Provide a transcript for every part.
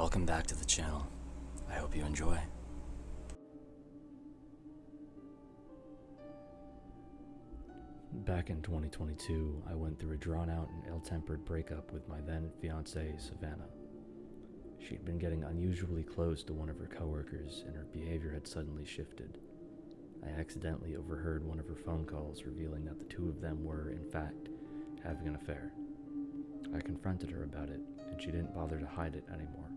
Welcome back to the channel. I hope you enjoy. Back in 2022, I went through a drawn-out and ill-tempered breakup with my then-fiancée, Savannah. She'd been getting unusually close to one of her coworkers, and her behavior had suddenly shifted. I accidentally overheard one of her phone calls revealing that the two of them were, in fact, having an affair. I confronted her about it, and she didn't bother to hide it anymore.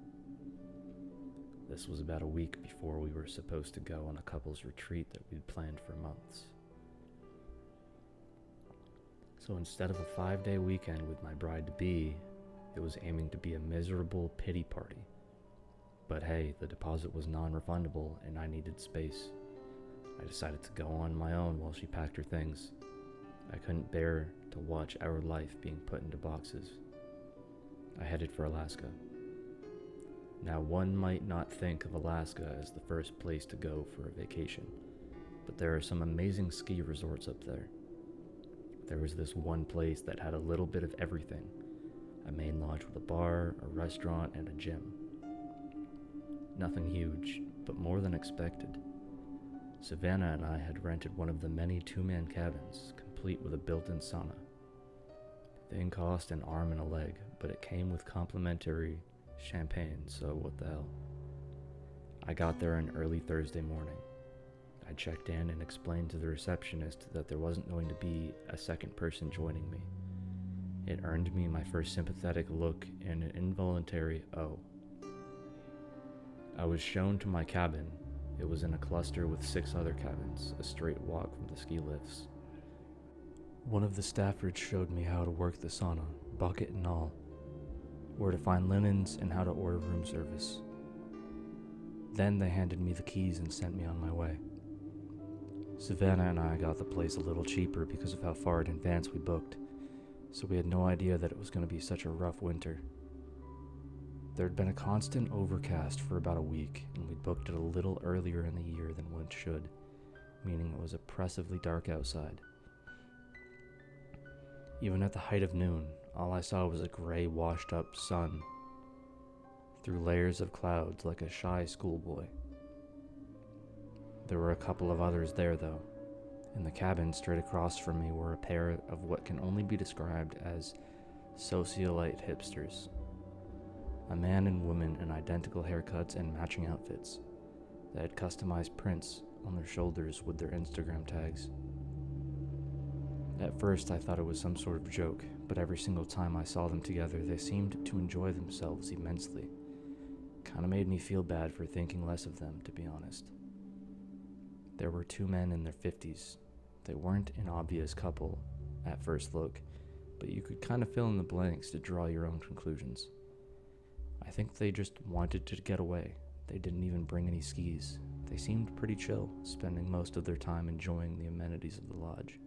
This was about a week before we were supposed to go on a couple's retreat that we'd planned for months. So instead of a 5-day weekend with my bride-to-be, it was aiming to be a miserable pity party. But hey, the deposit was non-refundable and I needed space. I decided to go on my own while she packed her things. I couldn't bear to watch our life being put into boxes. I headed for Alaska. Now, one might not think of Alaska as the first place to go for a vacation, but there are some amazing ski resorts up there. There was this one place that had a little bit of everything: a main lodge with a bar, a restaurant, and a gym. Nothing huge, but more than expected. Savannah and I had rented one of the many two-man cabins, complete with a built-in sauna. The thing cost an arm and a leg, but it came with complimentary champagne, so what the hell. I got there on early Thursday morning. I checked in and explained to the receptionist that there wasn't going to be a second person joining me. It earned me my first sympathetic look and an involuntary "oh." I was shown to my cabin. It was in a cluster with 6 other cabins, a straight walk from the ski lifts. One of the staffers showed me how to work the sauna, bucket and all, where to find linens, and how to order room service. Then they handed me the keys and sent me on my way. Savannah and I got the place a little cheaper because of how far in advance we booked, so we had no idea that it was going to be such a rough winter. There had been a constant overcast for about a week, and we'd booked it a little earlier in the year than one should, meaning it was oppressively dark outside. Even at the height of noon, all I saw was a gray, washed-up sun through layers of clouds like a shy schoolboy. There were a couple of others there, though. In the cabin straight across from me were a pair of what can only be described as socialite hipsters. A man and woman in identical haircuts and matching outfits. They had customized prints on their shoulders with their Instagram tags. At first I thought it was some sort of joke, but every single time I saw them together, they seemed to enjoy themselves immensely. Kinda made me feel bad for thinking less of them, to be honest. There were 2 men in their 50s. They weren't an obvious couple at first look, but you could kind of fill in the blanks to draw your own conclusions. I think they just wanted to get away. They didn't even bring any skis. They seemed pretty chill, spending most of their time enjoying the amenities of the lodge.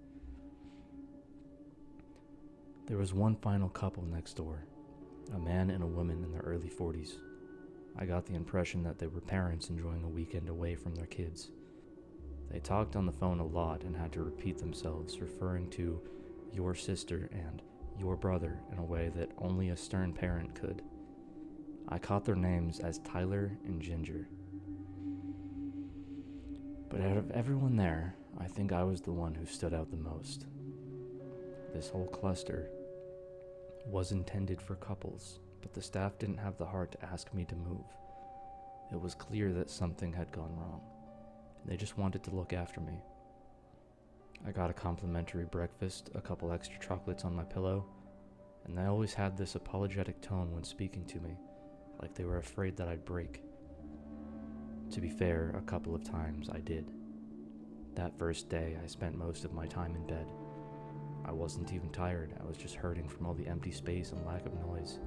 There was one final couple next door, a man and a woman in their early 40s. I got the impression that they were parents enjoying a weekend away from their kids. They talked on the phone a lot and had to repeat themselves, referring to "your sister" and "your brother" in a way that only a stern parent could. I caught their names as Tyler and Ginger. But out of everyone there, I think I was the one who stood out the most. This whole cluster was intended for couples, but the staff didn't have the heart to ask me to move. It was clear that something had gone wrong. They just wanted to look after me. I got a complimentary breakfast, a couple extra chocolates on my pillow, and they always had this apologetic tone when speaking to me, like they were afraid that I'd break. To be fair, a couple of times I did. That first day, I spent most of my time in bed. I wasn't even tired, I was just hurting from all the empty space and lack of noise.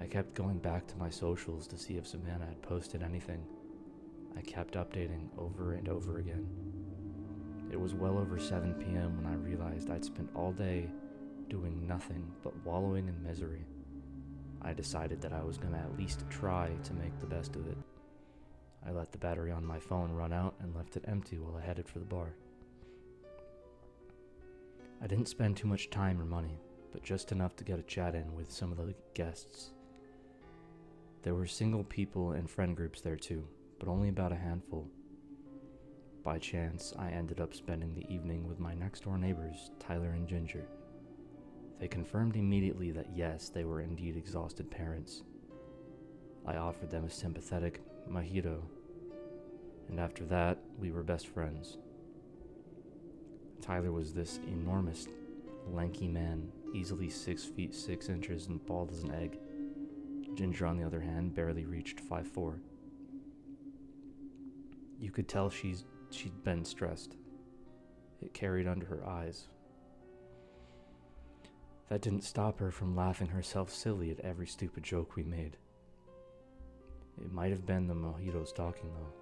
I kept going back to my socials to see if Savannah had posted anything. I kept updating over and over again. It was well over 7 p.m. when I realized I'd spent all day doing nothing but wallowing in misery. I decided that I was going to at least try to make the best of it. I let the battery on my phone run out and left it empty while I headed for the bar. I didn't spend too much time or money, but just enough to get a chat in with some of the guests. There were single people and friend groups there too, but only about a handful. By chance, I ended up spending the evening with my next-door neighbors, Tyler and Ginger. They confirmed immediately that yes, they were indeed exhausted parents. I offered them a sympathetic mojito, and after that, we were best friends. Tyler was this enormous, lanky man, easily 6 feet 6 inches and bald as an egg. Ginger, on the other hand, barely reached 5'4". You could tell she'd been stressed. It carried under her eyes. That didn't stop her from laughing herself silly at every stupid joke we made. It might have been the mojitos talking, though.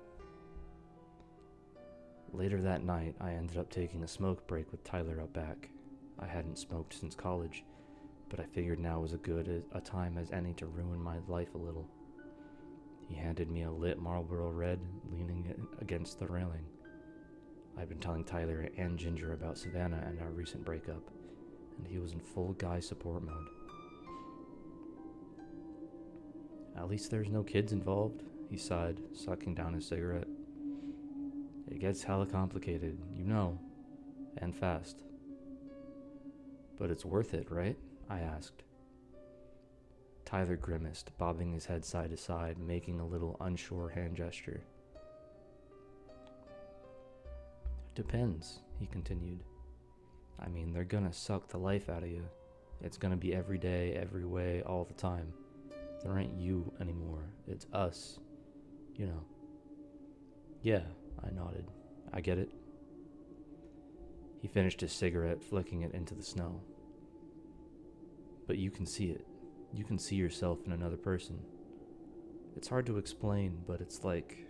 Later that night, I ended up taking a smoke break with Tyler out back. I hadn't smoked since college, but I figured now was as good a time as any to ruin my life a little. He handed me a lit Marlboro Red, leaning against the railing. I'd been telling Tyler and Ginger about Savannah and our recent breakup, and he was in full guy support mode. At least there's no kids involved, he sighed, sucking down his cigarette. It gets hella complicated, you know, and fast. But it's worth it, right? I asked. Tyler grimaced, bobbing his head side to side, making a little unsure hand gesture. Depends, he continued. I mean, they're gonna suck the life out of you. It's gonna be every day, every way, all the time. There ain't you anymore. It's us. You know. Yeah, I nodded. I get it. He finished his cigarette, flicking it into the snow. But you can see it. You can see yourself in another person. It's hard to explain, but it's like...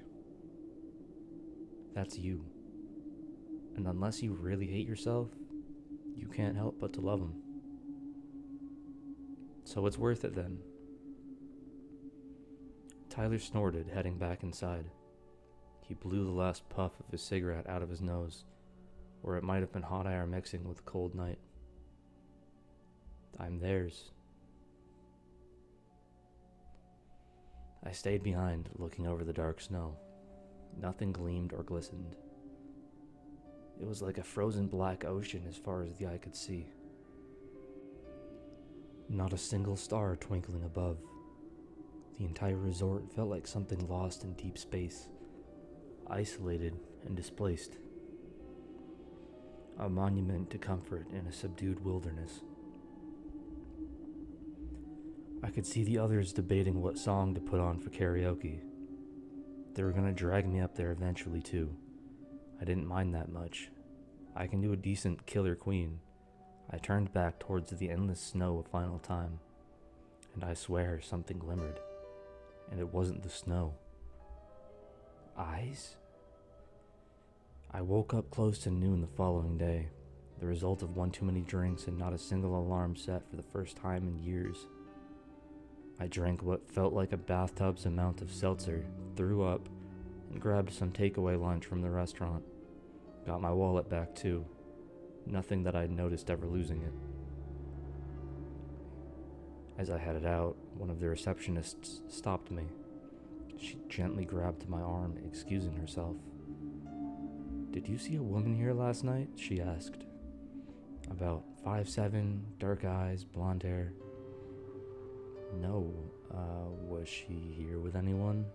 that's you. And unless you really hate yourself, you can't help but to love them. So it's worth it then. Tyler snorted, heading back inside. He blew the last puff of his cigarette out of his nose, or it might have been hot air mixing with a cold night. I'm theirs. I stayed behind, looking over the dark snow. Nothing gleamed or glistened. It was like a frozen black ocean as far as the eye could see. Not a single star twinkling above. The entire resort felt like something lost in deep space, isolated and displaced. A monument to comfort in a subdued wilderness. I could see the others debating what song to put on for karaoke. They were gonna drag me up there eventually too. I didn't mind that much. I can do a decent Killer Queen. I turned back towards the endless snow a final time, and I swear something glimmered. And it wasn't the snow. Eyes? I woke up close to noon the following day, the result of one too many drinks and not a single alarm set for the first time in years. I drank what felt like a bathtub's amount of seltzer, threw up, and grabbed some takeaway lunch from the restaurant. Got my wallet back too. Nothing that I'd noticed ever losing it. As I headed out, one of the receptionists stopped me. She gently grabbed my arm, excusing herself. Did you see a woman here last night? She asked. About 5'7", dark eyes, blonde hair. No, was she here with anyone?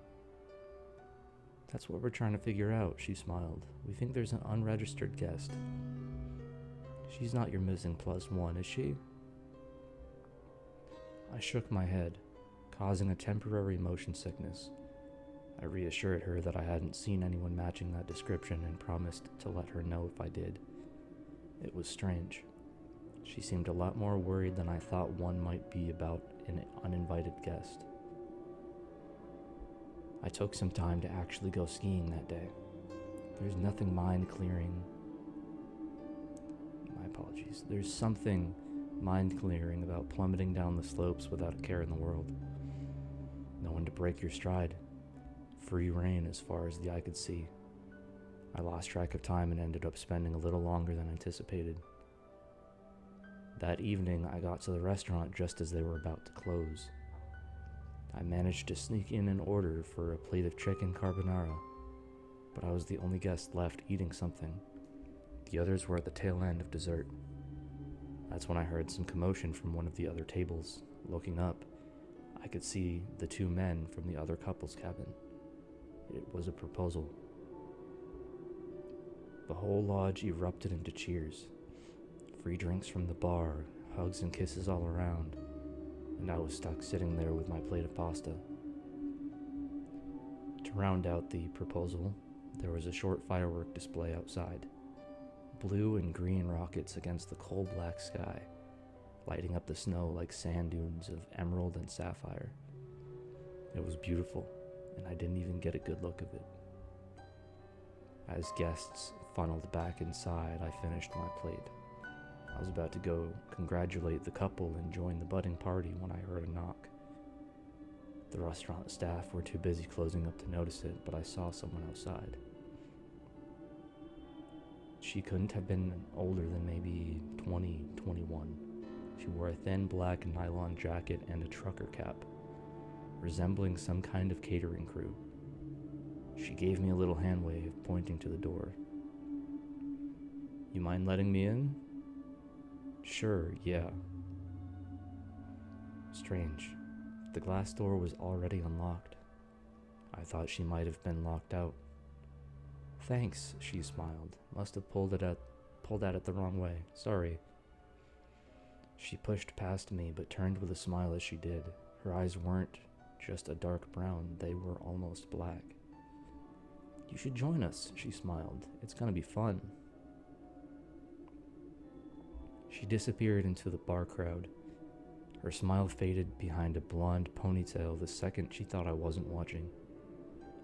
That's what we're trying to figure out, she smiled. We think there's an unregistered guest. She's not your missing +1, is she? I shook my head, causing a temporary motion sickness. I reassured her that I hadn't seen anyone matching that description and promised to let her know if I did. It was strange. She seemed a lot more worried than I thought one might be about an uninvited guest. I took some time to actually go skiing that day. There's nothing mind-clearing. My apologies. There's something mind-clearing about plummeting down the slopes without a care in the world. No one to break your stride. Free rein as far as the eye could see. I lost track of time and ended up spending a little longer than anticipated. That evening, I got to the restaurant just as they were about to close. I managed to sneak in an order for a plate of chicken carbonara, but I was the only guest left eating something. The others were at the tail end of dessert. That's when I heard some commotion from one of the other tables. Looking up, I could see the two men from the other couple's cabin. It was a proposal. The whole lodge erupted into cheers. Free drinks from the bar, hugs and kisses all around, and I was stuck sitting there with my plate of pasta. To round out the proposal, there was a short firework display outside. Blue and green rockets against the coal black sky, lighting up the snow like sand dunes of emerald and sapphire. It was beautiful, and I didn't even get a good look of it. As guests funneled back inside, I finished my plate. I was about to go congratulate the couple and join the budding party when I heard a knock. The restaurant staff were too busy closing up to notice it, but I saw someone outside. She couldn't have been older than maybe 20, 21. She wore a thin black nylon jacket and a trucker cap, resembling some kind of catering crew. She gave me a little hand wave, pointing to the door. "You mind letting me in?" "Sure, yeah." Strange. The glass door was already unlocked. I thought she might have been locked out. "Thanks," she smiled. "Must have pulled at it the wrong way. Sorry." She pushed past me, but turned with a smile as she did. Her eyes weren't just a dark brown, they were almost black. "You should join us," she smiled. "It's gonna be fun." She disappeared into the bar crowd. Her smile faded behind a blonde ponytail the second she thought I wasn't watching.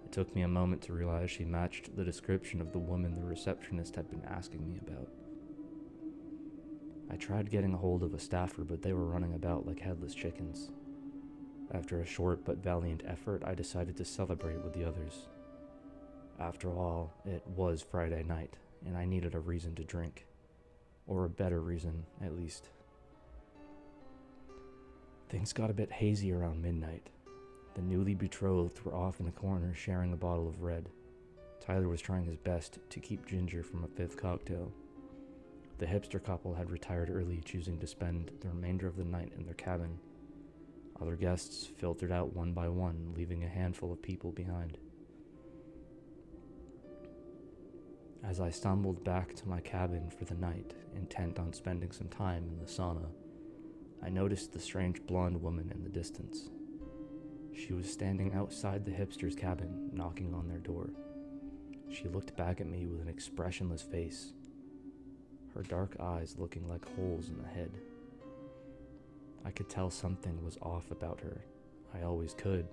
It took me a moment to realize she matched the description of the woman the receptionist had been asking me about. I tried getting a hold of a staffer, but they were running about like headless chickens. After a short but valiant effort, I decided to celebrate with the others. After all, it was Friday night, and I needed a reason to drink. Or a better reason, at least. Things got a bit hazy around midnight. The newly betrothed were off in a corner sharing a bottle of red. Tyler was trying his best to keep Ginger from a fifth cocktail. The hipster couple had retired early, choosing to spend the remainder of the night in their cabin. Other guests filtered out one by one, leaving a handful of people behind. As I stumbled back to my cabin for the night, intent on spending some time in the sauna, I noticed the strange blonde woman in the distance. She was standing outside the hipster's cabin, knocking on their door. She looked back at me with an expressionless face, her dark eyes looking like holes in the head. I could tell something was off about her. I always could,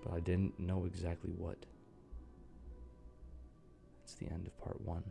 but I didn't know exactly what. That's the end of part 1.